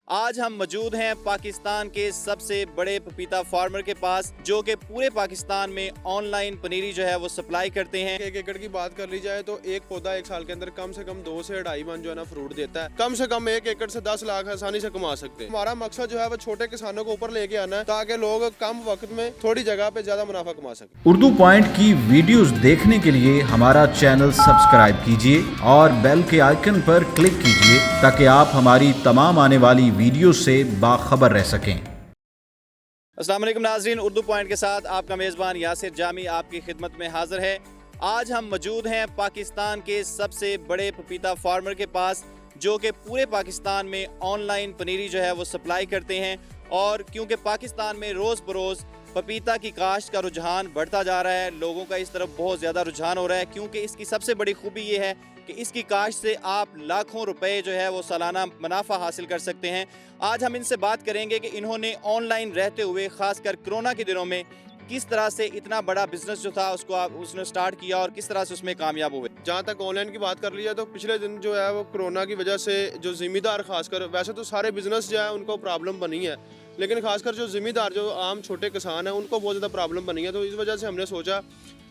आज हम मौजूद हैं पाकिस्तान के सबसे बड़े पपीता फार्मर के पास, जो कि पूरे पाकिस्तान में ऑनलाइन पनीरी जो है वो सप्लाई करते हैं। एक एकड़ की बात कर ली जाए तो एक पौधा एक साल के अंदर कम से कम 2 से 2.5 मन जो है ना फ्रूट देता है। कम से कम एक एकड़ से 10 लाख आसानी से कमा सकते हैं। हमारा मकसद जो है वो छोटे किसानों को ऊपर लेके आना है ताकि लोग कम वक्त में थोड़ी जगह पे ज्यादा मुनाफा कमा सके। उर्दू पॉइंट की वीडियोस देखने के लिए हमारा चैनल सब्सक्राइब कीजिए और बेल के आइकन पर क्लिक कीजिए ताकि आप हमारी तमाम आने वाली वीडियो से बाखबर रह सकें। अस्सलाम वालेकुम नाज़रीन, उर्दू पॉइंट के साथ आपका मेज़बान यासिर जामी आपकी खिदमत में हाजिर है। आज हम मौजूद हैं पाकिस्तान के सबसे बड़े पपीता फार्मर के पास, जो कि पूरे पाकिस्तान में ऑनलाइन पनीरी जो है वो सप्लाई करते हैं। और क्योंकि पाकिस्तान में रोज़ बरोज़ पपीता की काश्त का रुझान बढ़ता जा रहा है, लोगों का इस तरफ बहुत ज़्यादा रुझान हो रहा है, क्योंकि इसकी सबसे बड़ी खूबी ये है कि इसकी काश्त से आप लाखों रुपए जो है वो सालाना मुनाफा हासिल कर सकते हैं। आज हम इनसे बात करेंगे कि इन्होंने ऑनलाइन रहते हुए, ख़ासकर कोरोना के दिनों में, किस तरह से इतना बड़ा बिजनेस जो था उसको उसने स्टार्ट किया और किस तरह से उसमें कामयाब हुए। जहाँ तक ऑनलाइन की बात कर ली जाए तो पिछले दिन जो है वो कोरोना की वजह से जो जिम्मेदार खासकर, वैसे तो सारे बिजनेस जो है उनको प्रॉब्लम बनी है, लेकिन खासकर जो जिम्मेदार जो आम छोटे किसान हैं उनको बहुत ज़्यादा प्रॉब्लम बनी है। तो इस वजह से हमने सोचा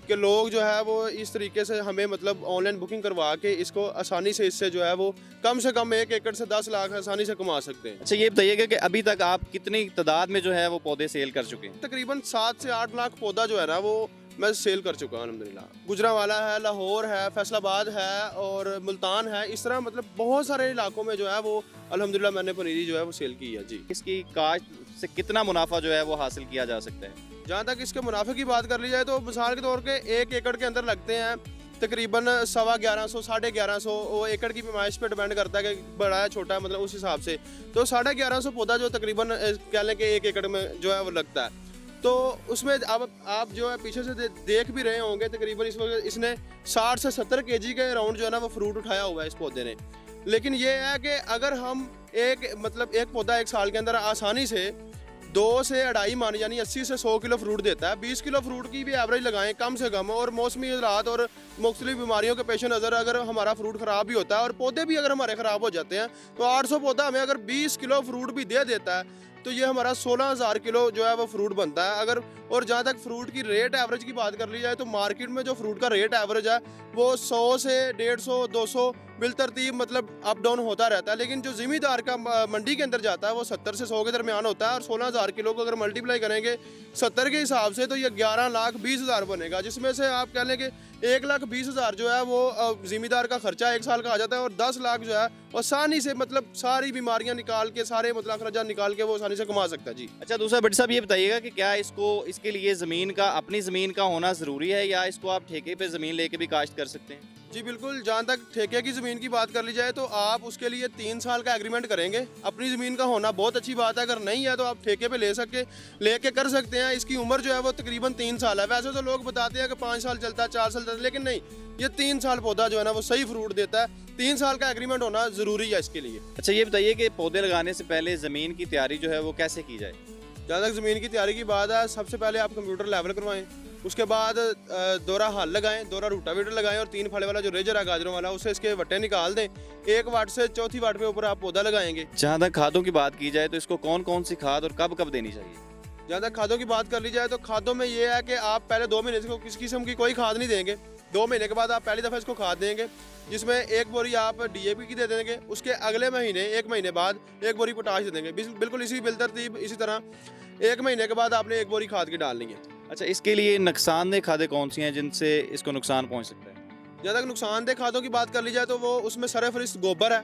कि लोग जो है वो इस तरीके से हमें मतलब ऑनलाइन बुकिंग करवा के इसको आसानी से इससे जो है वो कम से कम एक एकड़ से 10 लाख आसानी से कमा सकते हैं। अच्छा, ये बताइएगा कि अभी तक आप कितनी तादाद में जो है वो पौधे सेल कर चुके हैं? तकरीबन 7 से 8 लाख पौधा जो है ना वो मैं सेल कर चुका हूँ अल्हम्दुलिल्लाह। गुजरांवाला है, लाहौर है, फैसलाबाद है और मुल्तान है। इस तरह मतलब बहुत सारे इलाकों में जो है वो अल्हम्दुलिल्लाह मैंने पनीरी जो है वो सेल की है जी। इसकी काश्त से कितना मुनाफा जो है वो हासिल किया जा सकता है? जहाँ तक इसके मुनाफे की बात कर ली जाए तो मिसाल के तौर पे 1 एकड़ के अंदर लगते हैं तकरीबन 1150 1150 वो एकड़ की पैमाइश पे डिपेंड करता है कि बड़ा है छोटा है, मतलब उस हिसाब से। तो 1150 पौधा जो तकरीबन कह लें कि 1 एकड़ में जो है वो लगता है। तो उसमें अब आप जो है पीछे से देख भी रहे होंगे तकरीबन इस वक्त इसने 60 से 70 केजी के अराउंड जो है ना वो फ्रूट उठाया हुआ है इस पौधे ने। लेकिन ये है कि अगर हम एक पौधा एक साल के अंदर आसानी से 2 से 2.5 मन यानी 80 से 100 किलो फ्रूट देता है। 20 किलो फ्रूट की भी एवरेज लगाएं कम से कम, और मौसमी हालात और मुख्तलिफ बीमारियों के पेश नज़र अगर हमारा फ्रूट ख़राब भी होता है और पौधे भी अगर हमारे ख़राब हो जाते हैं तो 800 पौधा हमें अगर 20 किलो फ्रूट भी दे देता है तो ये हमारा 16,000 किलो जो है वो फ्रूट बनता है। अगर और जहाँ तक फ्रूट की रेट एवरेज की बात कर ली जाए तो मार्केट में जो फ्रूट का रेट एवरेज है वो 100 से 150 200 बिलतरतीब मतलब अप डाउन होता रहता है। लेकिन जो ज़िम्मेदार का मंडी के अंदर जाता है वो 70 से 100 के दरमियान होता है। और 16,000 किलो को अगर मल्टीप्लाई करेंगे 70 के हिसाब से तो ये 11,20,000 बनेगा, जिसमें से आप कह लें कि 1,20,000 जो है वो ज़िम्मेदार का खर्चा 1 साल का आ जाता है। और 10 लाख जो है आसानी से मतलब सारी बीमारियां निकाल के, सारे मतलब अखराजात निकाल के वो आसानी से कमा सकता है जी। अच्छा, दूसरा बट साहब ये बताइएगा कि क्या इसके लिए ज़मीन का, अपनी ज़मीन का होना ज़रूरी है, या इसको आप ठेके पे ज़मीन लेके भी काश्त कर सकते हैं? जी बिल्कुल, जहाँ तक ठेके की ज़मीन की बात कर ली जाए तो आप उसके लिए 3 साल का एग्रीमेंट करेंगे। अपनी ज़मीन का होना बहुत अच्छी बात है, अगर नहीं है तो आप ठेके पे लेके कर सकते हैं। इसकी उम्र जो है वो तकरीबन 3 साल है। वैसे तो लोग बताते हैं कि 5 साल चलता है, 4 साल चलता है, लेकिन नहीं, ये 3 साल पौधा जो है ना वो सही फ्रूट देता है। 3 साल का एग्रीमेंट होना ज़रूरी है इसके लिए। अच्छा, ये बताइए कि पौधे लगाने से पहले ज़मीन की तैयारी जो है वो कैसे की जाए? जहाँ तक ज़मीन की तैयारी की बात है, सबसे पहले आप कंप्यूटर लेवल करवाएं, उसके बाद दोरा हल लगाएं, दोरा रूटावेटर लगाएं और 3 फले वाला जो रेजर है गाजरों वाला उससे इसके वट्टे निकाल दें। 1 वाट से चौथी वाट पे ऊपर आप पौधा लगाएंगे। जहाँ तक खादों की बात की जाए तो इसको कौन कौन सी खाद और कब कब देनी चाहिए? जहाँ तक खादों की बात कर ली जाए तो खादों में ये है कि आप पहले 2 महीने से किसी किस्म की कोई खाद नहीं देंगे। 2 महीने के बाद आप पहली दफ़ा इसको खाद देंगे, जिसमें 1 बोरी आप DAP की दे देंगे। उसके अगले महीने 1 महीने बाद 1 बोरी पोटाश दे देंगे। बिल्कुल इसी बिलतरतीब इसी तरह 1 महीने के बाद आपने 1 बोरी खाद की डालनी है। अच्छा, इसके लिए नुकसानदेह खादें कौन सी हैं जिनसे इसको नुकसान पहुँच सकता है? जहाँ तक नुकसानदेह खादों की बात कर ली जाए तो वो उसमें सरफहरिस्त गोबर है।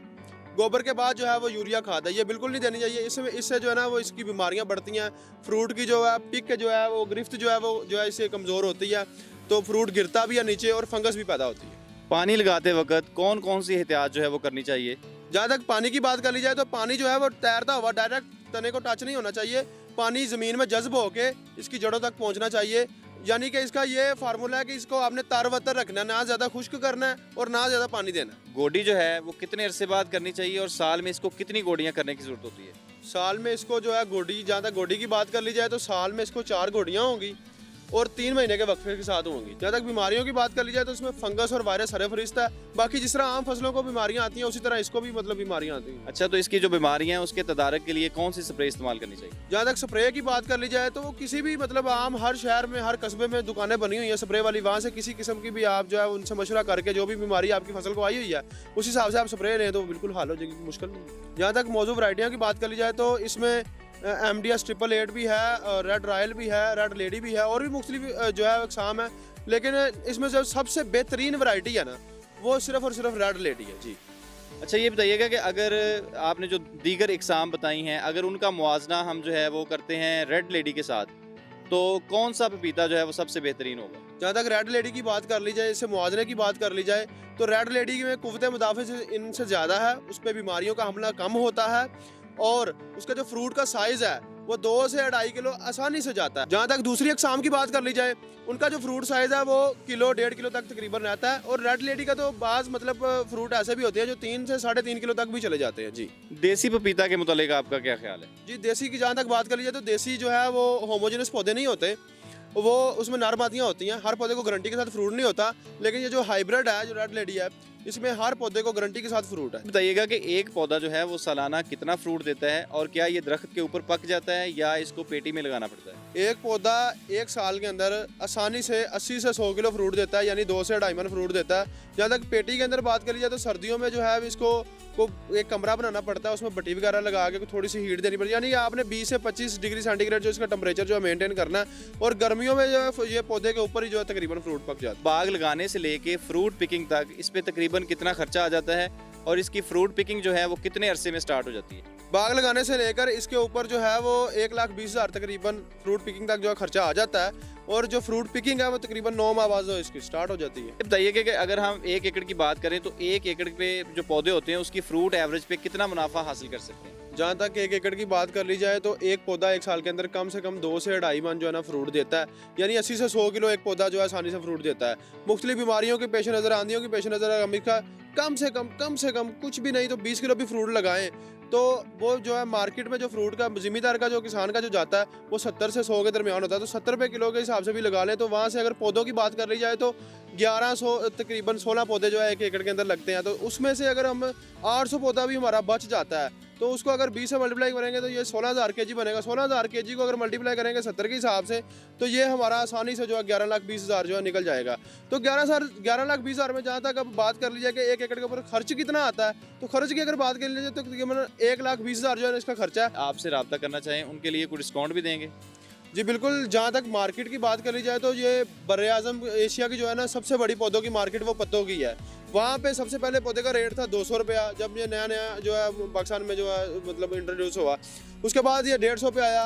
गोबर के बाद जो है वो यूरिया खाद है, ये बिल्कुल नहीं देनी चाहिए। इससे जो है ना वो इसकी बीमारियां बढ़ती हैं। फ्रूट की जो है पिक जो है वो गिरफ्त जो है इससे कमज़ोर होती है, तो फ्रूट गिरता भी है नीचे और फंगस भी पैदा होती है। पानी लगाते वक्त कौन कौन सी एहतियात जो है वो करनी चाहिए? जहाँ तक पानी की बात कर ली जाए तो पानी जो है वो तैरता हुआ डायरेक्ट तने को टच नहीं होना चाहिए। पानी ज़मीन में जज्ब होके इसकी जड़ों तक पहुँचना चाहिए। यानी कि इसका ये फार्मूला है कि इसको आपने तारवतर रखना है, ना ज़्यादा खुश्क करना है और ना ज़्यादा पानी देना है। गोडी जो है वो कितने अरसे बाद करनी चाहिए और साल में इसको कितनी गोडियाँ करने की ज़रूरत होती है? साल में इसको जो है गोडी, जहाँ तक गोडी की बात कर ली जाए तो साल में इसको 4 गोडियाँ होंगी और 3 महीने के वक्फे के साथ होंगी। जहाँ तक बीमारियों की बात कर ली जाए तो इसमें फंगस और वायरस हरे फरिश्त है। बाकी जिस तरह आम फसलों को बीमारियां आती हैं उसी तरह इसको भी मतलब बीमारियां आती हैं। अच्छा, तो इसकी जो बीमारियां हैं उसके तदारक के लिए कौन सी स्प्रे इस्तेमाल करनी चाहिए? जहाँ तक स्प्रे की बात कर ली जाए तो किसी भी मतलब आम हर शहर में हर कस्बे में दुकानें बनी हुई हैं स्प्रे वाली, वहाँ से किसी किस्म की भी आप जो है उनसे मशवरा करके जो भी बीमारी आपकी फसल को आई हुई है उस हिसाब से आप स्प्रे लें तो बिल्कुल हल हो जाएगी, मुश्किल नहीं। जहाँ तक मौजूद वैरायटियों की बात कर ली जाए तो इसमें MDS 888 भी है, रेड रॉयल भी है, रेड लेडी भी है और भी मुख्तलिफ जो है अक़साम है। लेकिन इसमें जो सबसे बेहतरीन वैरायटी है ना वो सिर्फ और सिर्फ रेड लेडी है जी। अच्छा, ये बताइएगा कि अगर आपने जो दीगर इकसाम बताई हैं अगर उनका मुआवजना हम जो है वो करते हैं रेड लेडी के साथ, तो कौन सा पपीता जो है वो सबसे बेहतरीन होगा? जहाँ तक रेड लेडी की बात कर ली जाए, इससे मुआवजे की बात कर ली जाए तो रेड लेडी में कुव्वत मुदाफ़त इनसे ज़्यादा है, उस पर बीमारियों का हमला कम होता है और उसका जो फ्रूट का साइज़ है वो 2 से 2.5 किलो आसानी से जाता है। जहाँ तक दूसरी अक़साम की बात कर ली जाए उनका जो फ्रूट साइज़ है वो किलो 1.5 किलो तक तकरीबन रहता है और रेड लेडी का तो बाज़ मतलब फ्रूट ऐसे भी होते हैं जो 3 से 3.5 किलो तक भी चले जाते हैं जी। देसी पपीता के मुतालिक आपका क्या ख्याल है? जी, देसी की जहाँ तक बात कर ली जाए तो देसी जो है वो होमोजेनस पौधे नहीं होते, वो उसमें नर मादियाँ होती हैं, हर पौधे को गारंटी के साथ फ्रूट नहीं होता। लेकिन ये जो हाइब्रिड है जो रेड लेडी है इसमें हर पौधे को गारंटी के साथ फ्रूट है। बताइएगा कि एक पौधा जो है वो सालाना कितना फ्रूट देता है और क्या ये दरख्त के ऊपर पक जाता है या इसको पेटी में लगाना पड़ता है? एक पौधा 1 साल के अंदर आसानी से 80 से 100 किलो फ्रूट देता है, यानी 2 से 2.5 मन फ्रूट देता है। जहाँ तक पेटी के अंदर बात करी जाए तो सर्दियों में जो है इसको को एक कमरा बनाना पड़ता है, उसमें भट्टी वगैरह लगा के थोड़ी सी हीट देनी पड़ती है, यानी आपने 20 से 25 डिग्री सेंटीग्रेड जो इसका टेम्परेचर जो है मेंटेन करना है। और गर्मियों में जो है ये पौधे के ऊपर ही जो है तकरीबन फ्रूट पक जाता है। बाग लगाने से लेके फ्रूट पिकिंग तक इस पे तकरीबन कितना खर्चा आ जाता है और इसकी फ्रूट पिकिंग जो है वो कितने अरसे में स्टार्ट हो जाती है? बाग लगाने से लेकर इसके ऊपर जो है वो 1,20,000 तकरीबन फ्रूट पिकिंग तक जो है खर्चा आ जाता है और जो फ्रूट पिकिंग है वो तकरीबन 9 माह बाद इसकी स्टार्ट हो जाती है। बताइए कि अगर हम 1 एकड़ की बात करें तो 1 एकड़ पे जो पौधे होते हैं उसकी फ्रूट एवरेज पे कितना मुनाफा हासिल कर सकते हैं? जहाँ तक 1 एकड़ की बात कर ली जाए तो एक पौधा 1 साल के अंदर कम से कम 2 से 2.5 मन जो है ना फ्रूट देता है, यानी 80 से 100 किलो एक पौधा जो है आसानी से फ्रूट देता है। मुख्तलिफ बीमारियों के पेश नज़र, आंधियों के पेश नज़र हम इसका कम से कम कुछ भी नहीं तो 20 किलो भी फ्रूट लगाएं तो वो जो है मार्केट में जो फ्रूट का जिम्मेदार का जो किसान का जो जाता है वो 70 से 100 के दरमियान होता है। तो 70 रुपये किलो के हिसाब से भी लगा लें तो वहाँ से अगर पौधों की बात कर ली जाए तो 1100 तकरीबन 16 पौधे जो है 1 एकड़ के अंदर लगते हैं। तो उसमें से अगर हम 800 पौधा भी हमारा बच जाता है तो उसको अगर 20 से मल्टीप्लाई करेंगे तो ये 16,000 kg बनेगा। 16,000 kg को अगर मल्टीप्लाई करेंगे 70 के हिसाब से तो ये हमारा आसानी से जो है 11,20,000 जो है निकल जाएगा। तो 11,20,000 में जहाँ तक अब बात कर लीजिए कि 1 एकड़ के ऊपर खर्च कितना आता है, तो खर्च की अगर बात कर लीजिए तो तकरीबन 1,20,000 जो है इसका खर्चा है। आपसे रब्ता करना चाहें उनके लिए कोई डिस्काउंट भी देंगे? जी बिल्कुल। जहाँ तक मार्केट की बात कर ली जाए तो ये बर-ए-आज़म एशिया की जो है ना सबसे बड़ी पौधों की मार्केट वो पत्तों की है। वहाँ पे सबसे पहले पौधे का रेट था 200 रुपया, जब ये नया जो है पाकिस्तान में जो है मतलब इंट्रोड्यूस हुआ। उसके बाद ये 150 पे आया,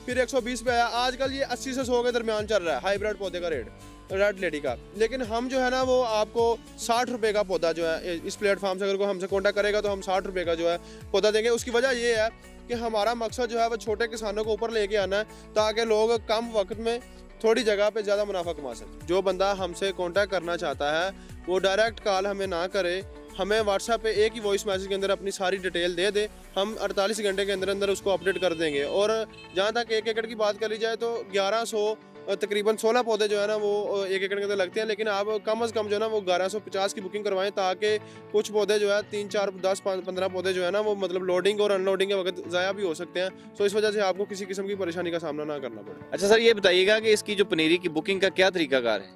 फिर 120 पे आया, आजकल ये 80 से 100 के दरमियान चल रहा है हाइब्रिड पौधे का रेट रेड लेडी का। लेकिन हम जो है ना वो आपको 60 रुपये का पौधा जो है इस प्लेटफॉर्म से अगर कोई हमसे कॉन्टैक्ट करेगा तो हम 60 रुपये का जो है पौधा देंगे। उसकी वजह ये है कि हमारा मकसद जो है वो छोटे किसानों को ऊपर लेके आना है ताकि लोग कम वक्त में थोड़ी जगह पे ज़्यादा मुनाफा कमा सकें। जो बंदा हमसे कांटेक्ट करना चाहता है वो डायरेक्ट कॉल हमें ना करे, हमें व्हाट्सएप पे एक ही वॉइस मैसेज के अंदर अपनी सारी डिटेल दे दे, हम 48 घंटे के अंदर अंदर उसको अपडेट कर देंगे। और जहाँ तक 1 एकड़ की बात करी जाए तो 1100 तकरीबन 16 पौधे जो है ना वो 1 एकड़ के अंदर लगते हैं। लेकिन आप कम से कम जो है ना वो 1150 की बुकिंग करवाएं ताकि कुछ पौधे जो है 3, 4, 10, 15 पौधे जो है ना वो मतलब लोडिंग और अनलोडिंग के वक्त ज़ाया भी हो सकते हैं। तो इस वजह से आपको किसी किस्म की परेशानी का सामना ना करना पड़े। अच्छा सर, ये बताइएगा कि इसकी जो पनीरी की बुकिंग का क्या तरीकाकार है?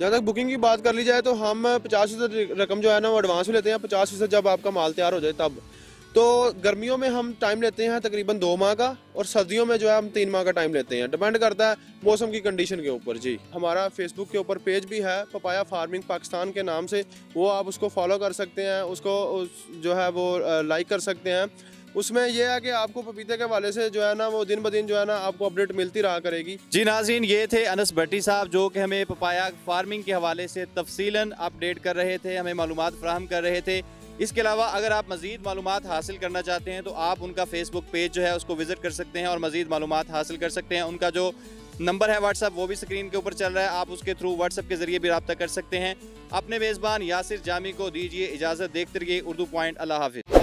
जहाँ तक बुकिंग की बात कर ली जाए तो हम 50% रकम जो है ना वो एडवांस में लेते हैं, 50% जब आपका माल तैयार हो जाए तब। तो गर्मियों में हम टाइम लेते हैं तकरीबन 2 माह का और सर्दियों में जो है हम 3 माह का टाइम लेते हैं, डिपेंड करता है मौसम की कंडीशन के ऊपर। जी हमारा फेसबुक के ऊपर पेज भी है पपाया फार्मिंग पाकिस्तान के नाम से, वो आप उसको फॉलो कर सकते हैं, उसको जो है वो लाइक कर सकते हैं। उसमें यह है कि आपको पपीते के हवाले से जो है ना वो दिन ब दिन जो है ना आपको अपडेट मिलती रहा करेगी। जी नाज़रीन, ये थे अनस भट्टी साहब जो कि हमें पपाया फार्मिंग के हवाले से तफसीलन अपडेट कर रहे थे, हमें मालूमात फराहम कर रहे थे। इसके अलावा अगर आप मज़ीद मालूमात हासिल करना चाहते हैं तो आप उनका फेसबुक पेज जो है उसको विज़िट कर सकते हैं और मज़ीद मालूमात हासिल कर सकते हैं। उनका जो नंबर है व्हाट्सएप वो भी स्क्रीन के ऊपर चल रहा है, आप उसके थ्रू व्हाट्सएप के ज़रिए भी रब्ता कर सकते हैं। अपने मेज़बान यासिर जामी को दीजिए इजाज़त, देखते रहिए उर्दू पॉइंट। अल्लाह हाफ़िज़।